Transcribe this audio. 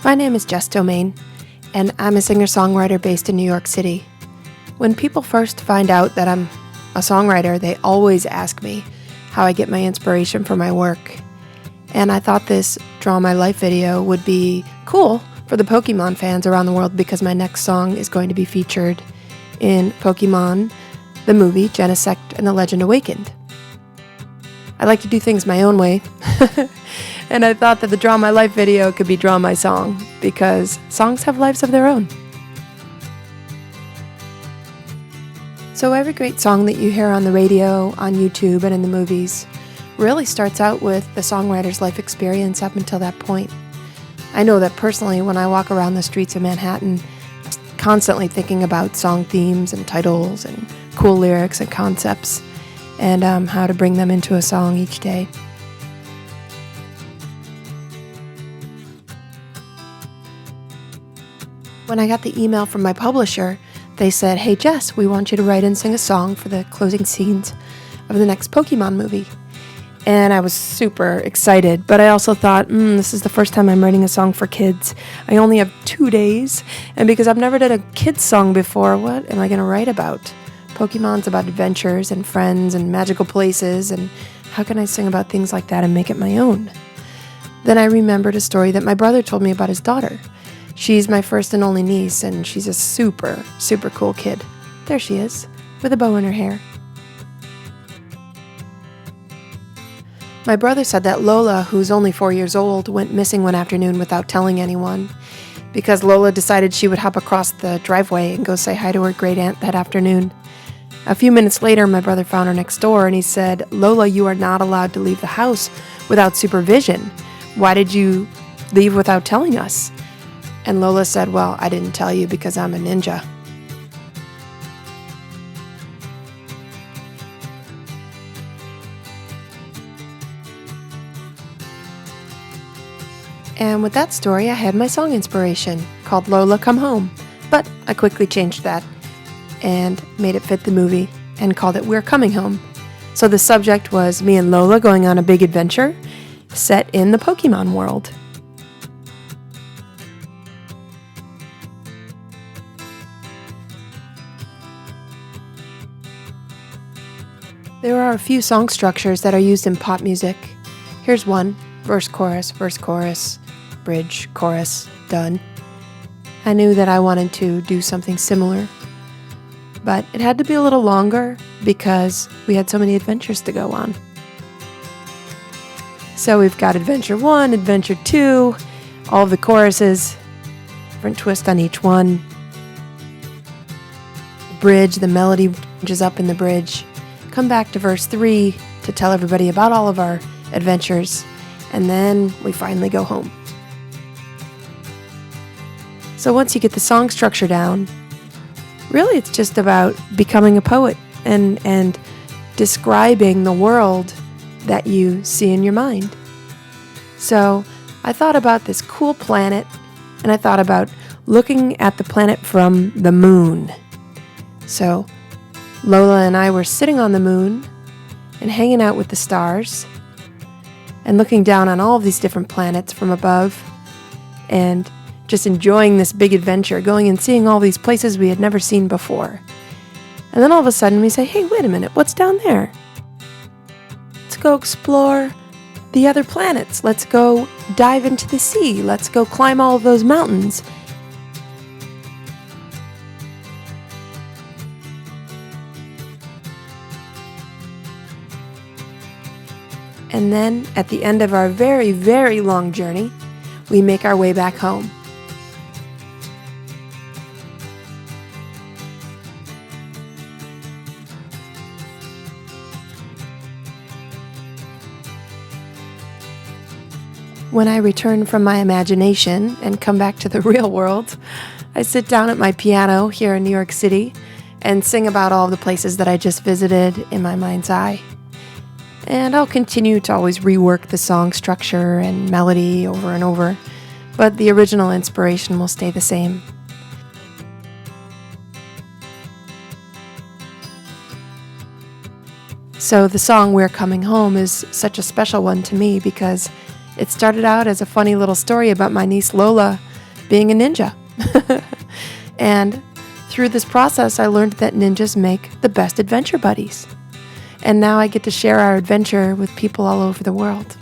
My name is Jess Domain, and I'm a singer-songwriter based in New York City. When people first find out that I'm a songwriter, they always ask me how I get my inspiration for my work. And I thought this Draw My Life video would be cool for the Pokemon fans around the world because my next song is going to be featured in Pokemon, the movie Genesect and the Legend Awakened. I like to do things my own way, and I thought that the Draw My Life video could be Draw My Song, because songs have lives of their own. So every great song that you hear on the radio, on YouTube, and in the movies really starts out with the songwriter's life experience up until that point. I know that personally when I walk around the streets of Manhattan, I'm constantly thinking about song themes and titles and cool lyrics and concepts, and how to bring them into a song each day. When I got the email from my publisher, they said, "Hey Jess, we want you to write and sing a song for the closing scenes of the next Pokemon movie." And I was super excited, but I also thought, this is the first time I'm writing a song for kids. I only have 2 days, and because I've never done a kids song before, what am I going to write about? Pokemon's about adventures and friends and magical places, and how can I sing about things like that and make it my own? Then I remembered a story that my brother told me about his daughter. She's my first and only niece, and she's a super, super cool kid. There she is, with a bow in her hair. My brother said that Lola, who's only 4 years old, went missing one afternoon without telling anyone, because Lola decided she would hop across the driveway and go say hi to her great aunt that afternoon. A few minutes later, my brother found her next door, and he said, "Lola, you are not allowed to leave the house without supervision. Why did you leave without telling us?" And Lola said, "Well, I didn't tell you because I'm a ninja." And with that story, I had my song inspiration, called Lola Come Home. But I quickly changed that and made it fit the movie and called it We're Coming Home. So the subject was me and Lola going on a big adventure set in the Pokemon world. There are a few song structures that are used in pop music. Here's one: verse, chorus, bridge, chorus, done. I knew that I wanted to do something similar, but it had to be a little longer because we had so many adventures to go on. So we've got Adventure 1, Adventure 2, all of the choruses, different twist on each one. The bridge, the melody changes up in the bridge. Come back to verse 3 to tell everybody about all of our adventures, and then we finally go home. So once you get the song structure down, really it's just about becoming a poet and describing the world that you see in your mind. So I thought about this cool planet, and I thought about looking at the planet from the moon. So Lola and I were sitting on the moon and hanging out with the stars and looking down on all of these different planets from above and just enjoying this big adventure, going and seeing all these places we had never seen before. And then all of a sudden we say, "Hey, wait a minute, what's down there? Let's go explore the other planets. Let's go dive into the sea. Let's go climb all of those mountains." And then, at the end of our very, very long journey, we make our way back home. When I return from my imagination and come back to the real world, I sit down at my piano here in New York City and sing about all the places that I just visited in my mind's eye. And I'll continue to always rework the song structure and melody over and over, but the original inspiration will stay the same. So the song We're Coming Home is such a special one to me because it started out as a funny little story about my niece Lola being a ninja. And through this process, I learned that ninjas make the best adventure buddies. And now I get to share our adventure with people all over the world.